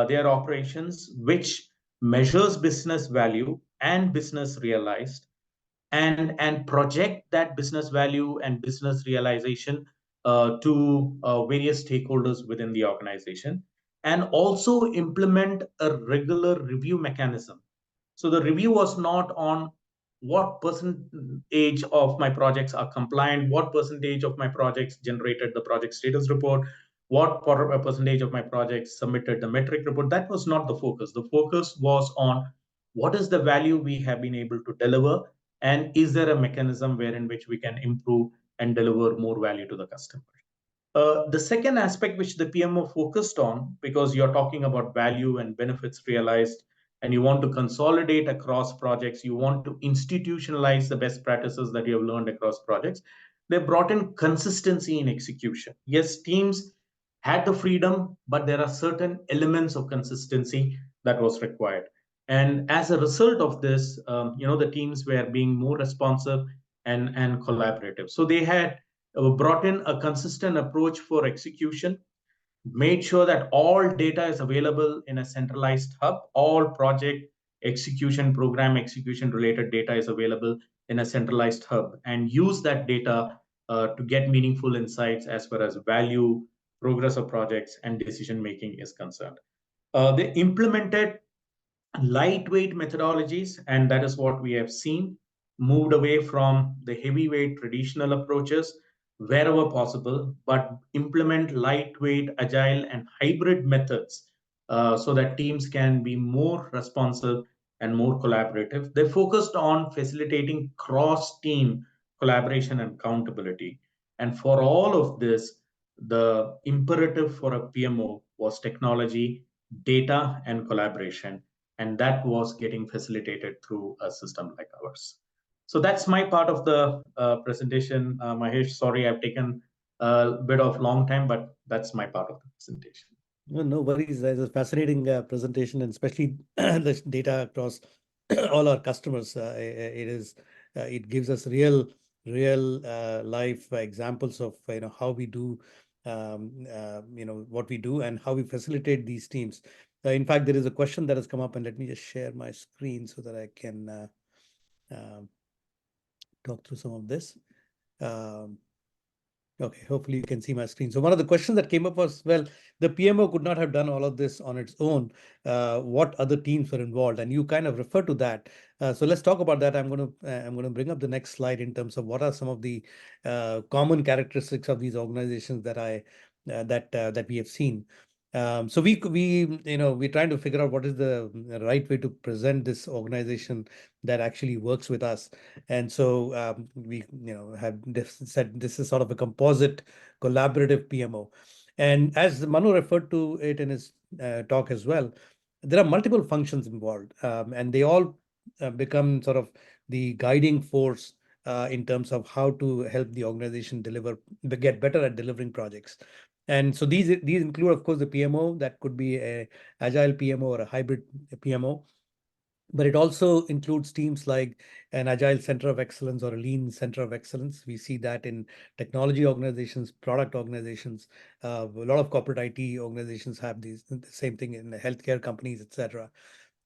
their operations, which measures business value and business realized and project that business value and business realization to various stakeholders within the organization, and also implement a regular review mechanism. So the review was not on what percentage of my projects are compliant, what percentage of my projects generated the project status report, what percentage of my projects submitted the metric report. That was not the focus. The focus was on what is the value we have been able to deliver, and is there a mechanism wherein which we can improve and deliver more value to the customer. The second aspect which the PMO focused on, because you're talking about value and benefits realized, and you want to consolidate across projects, you want to institutionalize the best practices that you have learned across projects, they brought in consistency in execution. Yes, teams had the freedom, but there are certain elements of consistency that was required. And as a result of this, the teams were being more responsive and collaborative. So they had brought in a consistent approach for execution, made sure that all data is available in a centralized hub, all project execution, program execution related data is available in a centralized hub, and use that data to get meaningful insights as far as value, progress of projects, and decision making is concerned. They implemented lightweight methodologies, and that is what we have seen, moved away from the heavyweight traditional approaches wherever possible, but implement lightweight, agile, and hybrid methods so that teams can be more responsive and more collaborative. They focused on facilitating cross team collaboration and accountability. And for all of this, the imperative for a PMO was technology, data, and collaboration, and that was getting facilitated through a system like ours. So that's my part of the presentation. Mahesh, sorry I've taken a bit of long time, but that's my part of the presentation. No, no worries. It's a fascinating presentation, and especially the data across all our customers. It gives us real life examples of how we do, what we do and how we facilitate these teams. In fact, there is a question that has come up, and let me just share my screen so that I can um talk through some of this. Um, Okay, hopefully you can see my screen. So one of the questions that came up was, well, the PMO could not have done all of this on its own. What other teams were involved? And you kind of refer to that. So let's talk about that. I'm going to bring up the next slide in terms of what are some of the common characteristics of these organizations that we have seen. So we're trying to figure out what is the right way to present this organization that actually works with us. And so we have said this is sort of a composite collaborative PMO. And as Manu referred to it in his talk as well, there are multiple functions involved, and they all become sort of the guiding force in terms of how to help the organization get better at delivering projects. And so these include, of course, the PMO. That could be a agile PMO or a hybrid PMO, but it also includes teams like an agile center of excellence or a lean center of excellence. We see that in technology organizations, product organizations. A lot of corporate IT organizations have the same thing in healthcare companies, etc.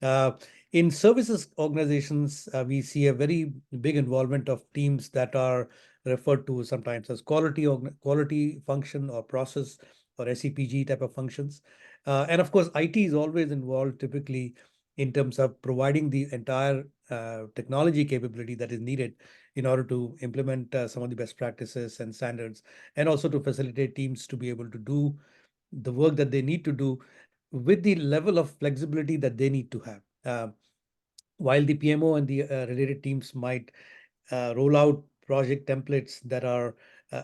Uh, in services organizations, we see a very big involvement of teams that are referred to sometimes as quality function or process or SEPG type of functions. And of course, IT is always involved typically in terms of providing the entire technology capability that is needed in order to implement some of the best practices and standards, and also to facilitate teams to be able to do the work that they need to do with the level of flexibility that they need to have. While the PMO and the related teams might roll out project templates that are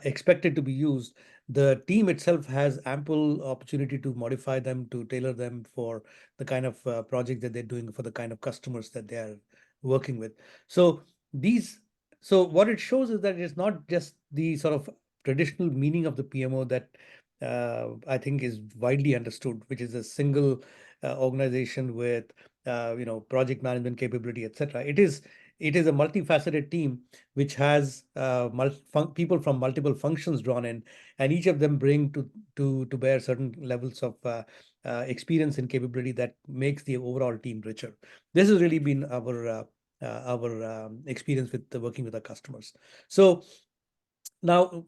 expected to be used, the team itself has ample opportunity to modify them, to tailor them for the kind of project that they're doing, for the kind of customers that they are working with. So these, so what it shows is that it's not just the sort of traditional meaning of the PMO that I think is widely understood, which is a single organization with project management capability, etc. It is a multifaceted team which has people from multiple functions drawn in, and each of them bring to bear certain levels of experience and capability that makes the overall team richer. This has really been our experience with working with our customers. So now,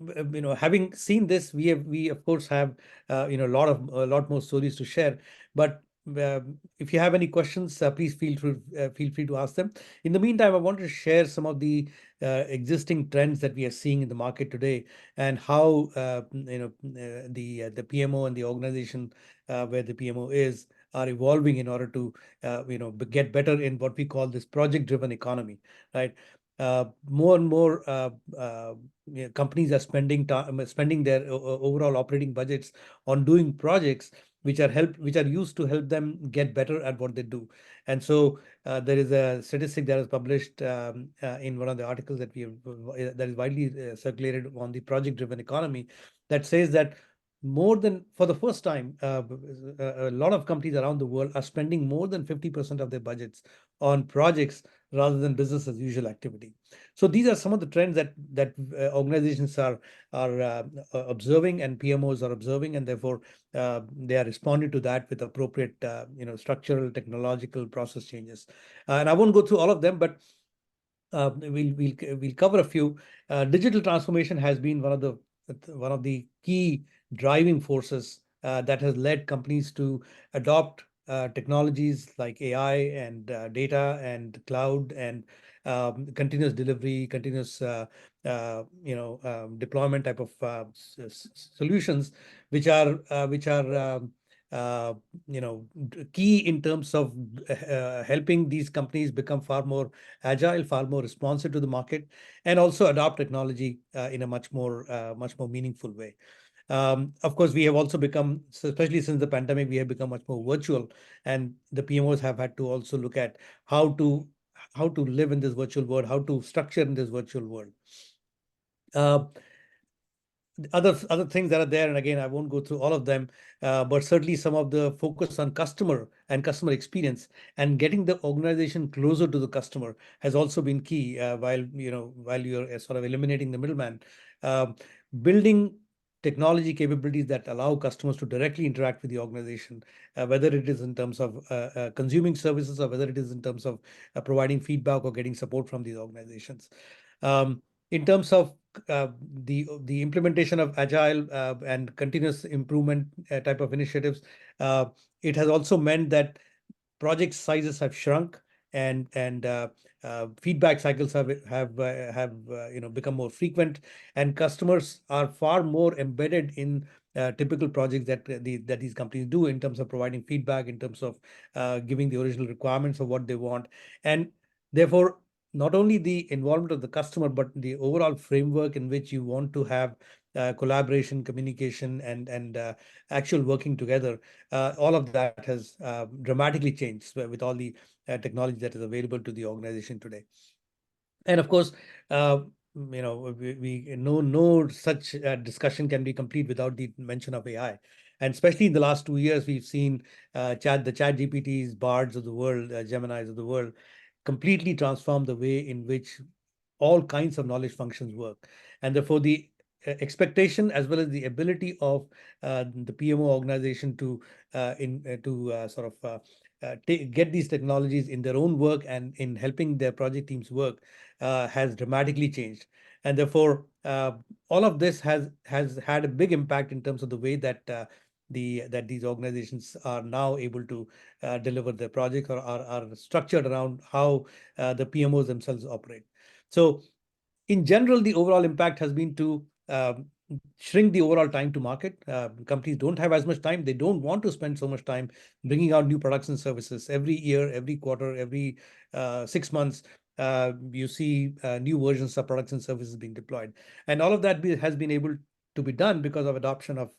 having seen this, we of course have a lot more stories to share. But if you have any questions, please feel free to ask them. In the meantime, I want to share some of the existing trends that we are seeing in the market today, and how the PMO and the organization where the PMO is are evolving in order to get better in what we call this project-driven economy, right? More and more companies are spending their overall operating budgets on doing projects which are used to help them get better at what they do. And so there is a statistic that is published in one of the articles that that is widely circulated on the project driven economy, that says that more than for the first time, a lot of companies around the world are spending more than 50% of their budgets on projects rather than business as usual activity. So these are some of the trends that organizations are observing, and PMOs are observing, and therefore they are responding to that with appropriate structural, technological process changes. And I won't go through all of them, but we'll cover a few. Digital transformation has been one of the key driving forces that has led companies to adopt technologies like AI and data and cloud and continuous delivery, continuous deployment type of solutions, which are uh, key in terms of helping these companies become far more agile, far more responsive to the market, and also adopt technology in a much more meaningful way. Of course, we have also become, especially since the pandemic, we have become much more virtual, and the PMOs have had to also look at how to live in this virtual world, how to structure in this virtual world. Uh, other things that are there, and again, I won't go through all of them, but certainly some of the focus on customer and customer experience and getting the organization closer to the customer has also been key. While you're sort of eliminating the middleman, um, building technology capabilities that allow customers to directly interact with the organization, whether it is in terms of consuming services or whether it is in terms of providing feedback or getting support from these organizations. In terms of the implementation of agile and continuous improvement type of initiatives, uh, it has also meant that project sizes have shrunk, and feedback cycles have become more frequent, and customers are far more embedded in typical projects that these companies do in terms of providing feedback, in terms of giving the original requirements of what they want, and therefore not only the involvement of the customer, but the overall framework in which you want to have collaboration, communication, and actual working together. All of that has dramatically changed with all the technology that is available to the organization today. And of course, uh, we no such discussion can be complete without the mention of AI. And especially in the last 2 years, we've seen the Chat GPTs, Bards of the world, Geminis of the world, completely transform the way in which all kinds of knowledge functions work. And therefore, the expectation as well as the ability of the PMO organization to sort of get these technologies in their own work and in helping their project teams work has dramatically changed. And therefore, all of this has had a big impact in terms of the way that these organizations are now able to deliver their projects, or are structured around how the PMOs themselves operate. So in general, the overall impact has been to shrink the overall time to market. Companies don't have as much time. They don't want to spend so much time bringing out new products and services every year, every quarter, every 6 months. You see new versions of products and services being deployed, and all of that has been able to be done because of adoption of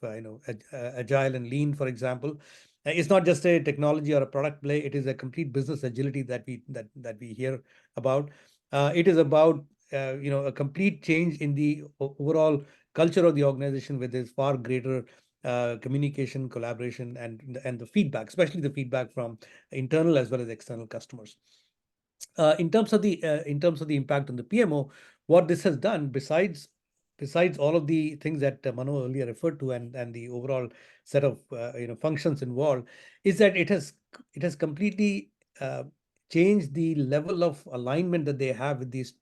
agile and lean, for example. It's not just a technology or a product play; it is a complete business agility that we hear about. It is about a complete change in the overall culture of the organization, where there's far greater communication, collaboration, and the feedback, especially the feedback from internal as well as external customers. In terms of the impact on the PMO, what this has done, besides all of the things that Mano earlier referred to, and the overall set of functions involved, is that it has completely changed the level of alignment that they have with these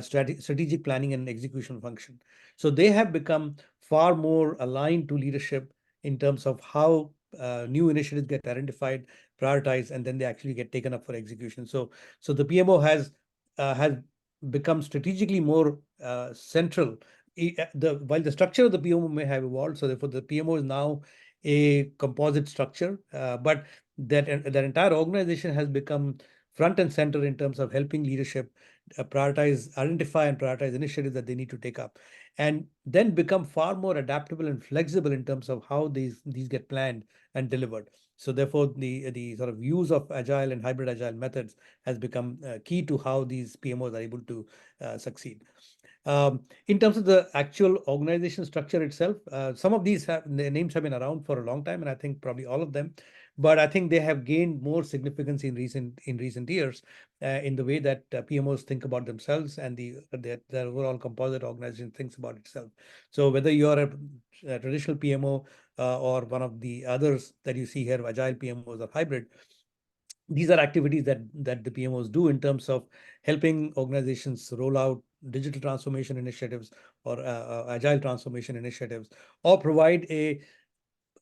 strategic planning and execution function. So they have become far more aligned to leadership in terms of how new initiatives get identified, prioritized, and then they actually get taken up for execution. So the PMO has become strategically more central. While the structure of the PMO may have evolved, so therefore the PMO is now a composite structure, but that entire organization has become front and center in terms of helping leadership identify and prioritize initiatives that they need to take up, and then become far more adaptable and flexible in terms of how these get planned and delivered. So therefore, the sort of use of agile and hybrid agile methods has become key to how these PMOs are able to succeed. In terms of the actual organization structure itself, some of the names have been around for a long time, and I think probably all of them. But I think they have gained more significance in recent years in the way that PMOs think about themselves and their overall composite organization thinks about itself. So whether you're a traditional PMO or one of the others that you see here, agile PMOs or hybrid, these are activities that the PMOs do in terms of helping organizations roll out digital transformation initiatives or agile transformation initiatives, or provide a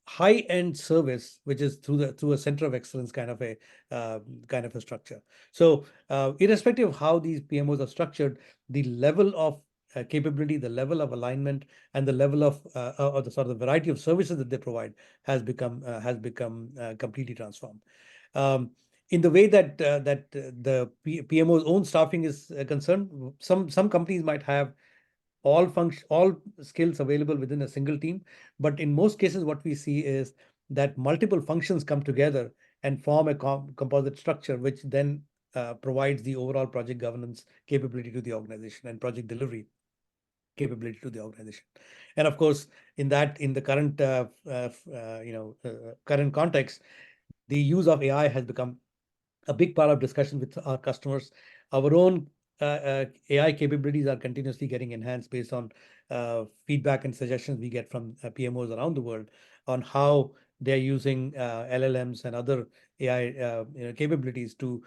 high-end service, which is through a center of excellence kind of a structure. So, irrespective of how these PMOs are structured, the level of capability, the level of alignment, and the level of or the sort of variety of services that they provide has become completely transformed. Um, in the way that the PMO's own staffing is concerned, some companies might have all skills available within a single team. But in most cases, what we see is that multiple functions come together and form a composite structure, which then provides the overall project governance capability to the organization and project delivery capability to the organization. And of course, in the current context, the use of AI has become a big part of discussion with our customers. Our own AI capabilities are continuously getting enhanced based on feedback and suggestions we get from PMOs around the world on how they're using LLMs and other AI capabilities to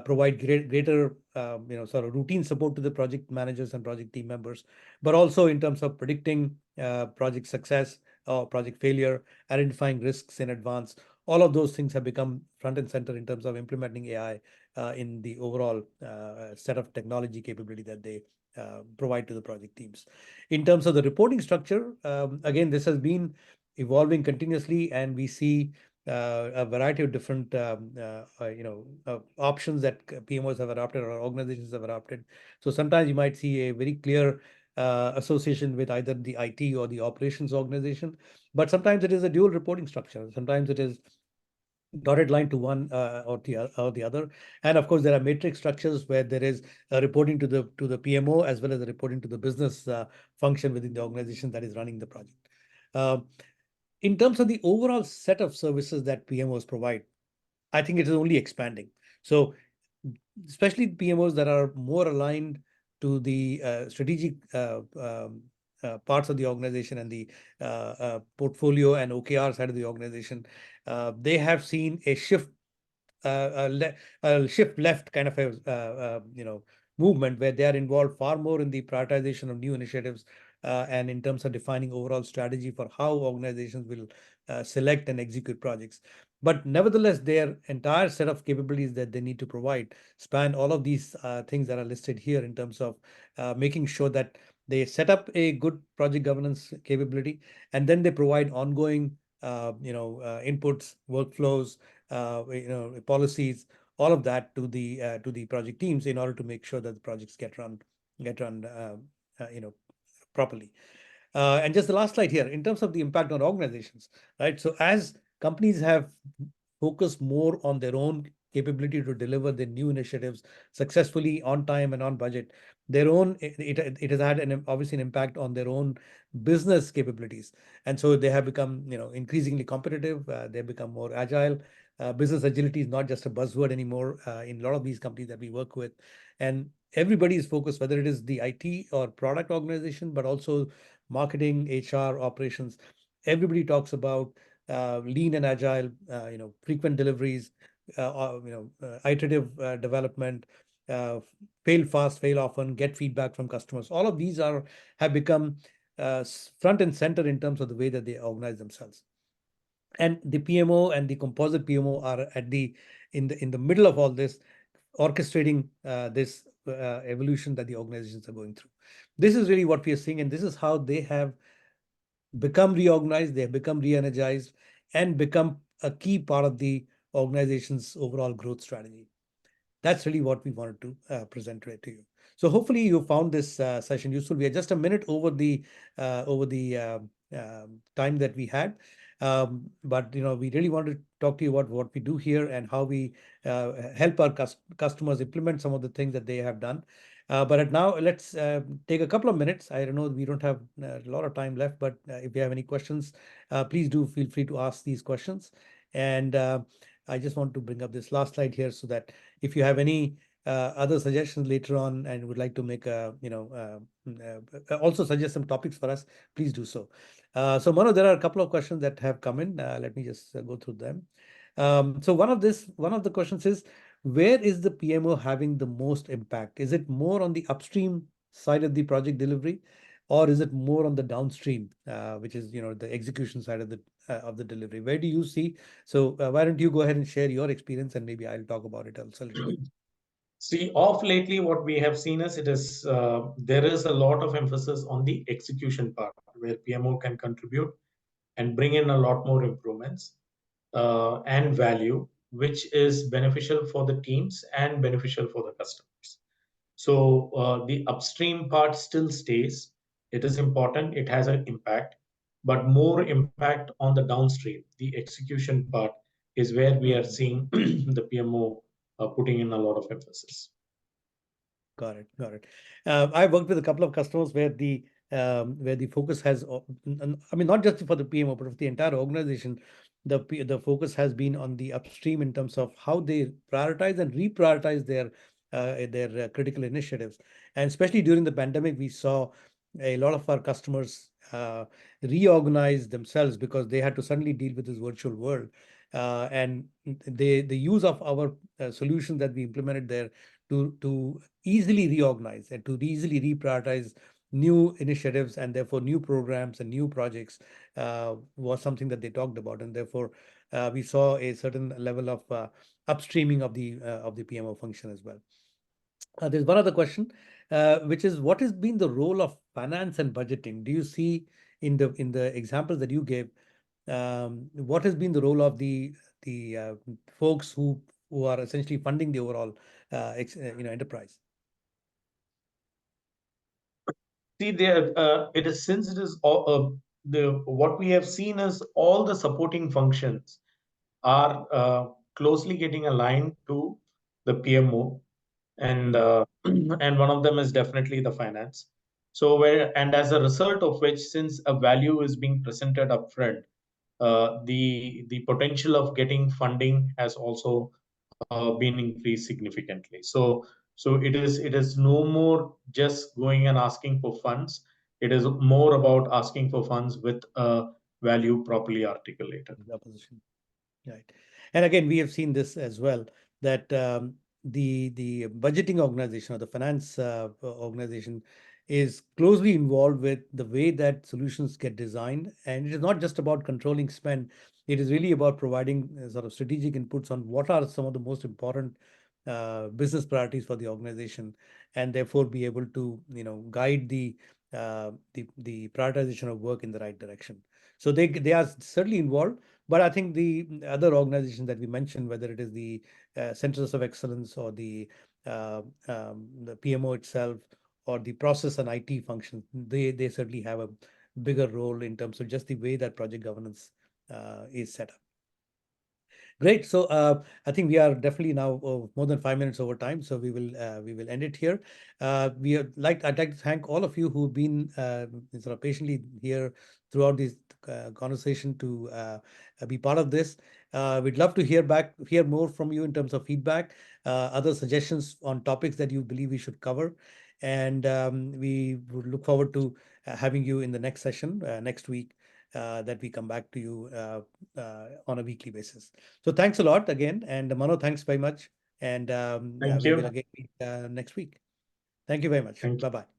provide greater sort of routine support to the project managers and project team members, but also in terms of predicting project success or project failure, identifying risks in advance. All of those things have become front and center in terms of implementing AI in the overall set of technology capability that they provide to the project teams. In terms of the reporting structure, again, this has been evolving continuously, and we see a variety of different options that PMOs have adopted or organizations have adopted. So sometimes you might see a very clear association with either the IT or the operations organization, but sometimes it is a dual reporting structure. Sometimes it is dotted line to one or the other. And of course, there are matrix structures where there is reporting to the PMO as well as reporting to the business function within the organization that is running the project. Uh, in terms of the overall set of services that PMOs provide, I think it is only expanding. So especially PMOs that are more aligned to the strategic parts of the organization and the portfolio and OKR side of the organization, they have seen a shift left kind of a movement where they are involved far more in the prioritization of new initiatives and in terms of defining overall strategy for how organizations will select and execute projects. But nevertheless, their entire set of capabilities that they need to provide span all of these things that are listed here in terms of making sure that they set up a good project governance capability, and then they provide ongoing inputs, workflows, policies, all of that to the project teams in order to make sure that the projects get run properly. And just the last slide here, in terms of the impact on organizations, right? So as companies have focused more on their own capability to deliver their new initiatives successfully on time and on budget, their own it has had obviously an impact on their own business capabilities, and so they have become increasingly competitive. They have become more agile. Business agility is not just a buzzword anymore in a lot of these companies that we work with, and everybody is focused, whether it is the IT or product organization, but also marketing, HR, operations. Everybody talks about lean and agile, frequent deliveries, iterative development, uh, fail fast, fail often, get feedback from customers. All of these have become front and center in terms of the way that they organize themselves. And the PMO and the composite PMO are in the middle of all this, orchestrating this evolution that the organizations are going through. This is really what we are seeing, and this is how they have become reorganized, they have become re-energized, and become a key part of the organization's overall growth strategy. That's really what we wanted to present today to you. So hopefully you found this session useful. We are just a minute over the time that we had, but we really want to talk to you about what we do here and how we help our customers implement some of the things that they have done. But now let's take a couple of minutes. I don't know, we don't have a lot of time left, but if you have any questions, please do feel free to ask these questions. And I just want to bring up this last slide here so that if you have any other suggestions later on and would like to make also suggest some topics for us, please do so. So Mano, there are a couple of questions that have come in. Let me just go through them. So one of the questions is, where is the PMO having the most impact? Is it more on the upstream side of the project delivery, or is it more on the downstream, which is the execution side of the delivery? Where do you see? So why don't you go ahead and share your experience, and maybe I'll talk about it also a little bit. See, off lately, what we have seen is there is a lot of emphasis on the execution part where PMO can contribute and bring in a lot more improvements and value, which is beneficial for the teams and beneficial for the customers. So the upstream part still stays. It is important. It has an impact, but more impact on the downstream. The execution part is where we are seeing the PMO putting in a lot of emphasis. Got it. Got it. I've worked with a couple of customers where the focus has, I mean, not just for the PMO, but for the entire organization, the focus has been on the upstream in terms of how they prioritize and reprioritize their critical initiatives. And especially during the pandemic, we saw a lot of our customers reorganize themselves because they had to suddenly deal with this virtual world. And the use of our solutions that we implemented there to easily reorganize and to easily reprioritize new initiatives and therefore new programs and new projects was something that they talked about, and therefore we saw a certain level of upstreaming of the PMO function as well. There's one other question, which is, what has been the role of finance and budgeting? Do you see in the examples that you gave, what has been the role of the folks who are essentially funding the overall enterprise? See, there it is since it is all, the what we have seen is all the supporting functions are closely getting aligned to the PMO, and and one of them is definitely the finance. So where and as a result of which, since a value is being presented upfront, the potential of getting funding has also been increased significantly. So it is no more just going and asking for funds. It is more about asking for funds with a value properly articulated. The opposition. Right. And again, we have seen this as well, that the budgeting organization or the finance organization is closely involved with the way that solutions get designed. And it is not just about controlling spend. It is really about providing sort of strategic inputs on what are some of the most important business priorities for the organization, and therefore be able to guide the prioritization of work in the right direction. So they are certainly involved. But I think the other organizations that we mentioned, whether it is the Centers of Excellence or the PMO itself or the process and IT functions, they certainly have a bigger role in terms of just the way that project governance is set up. Great. So I think we are definitely now more than 5 minutes over time. So we will end it here. I'd like to thank all of you who've been sort of patiently here throughout this conversation to be part of this. We'd love to hear more from you in terms of feedback, other suggestions on topics that you believe we should cover, and we would look forward to having you in the next session next week. That we come back to you on a weekly basis. So thanks a lot again. And Mano, thanks very much. And Thank we will you. again meet next week. Thank you very much. Thank you. Bye bye.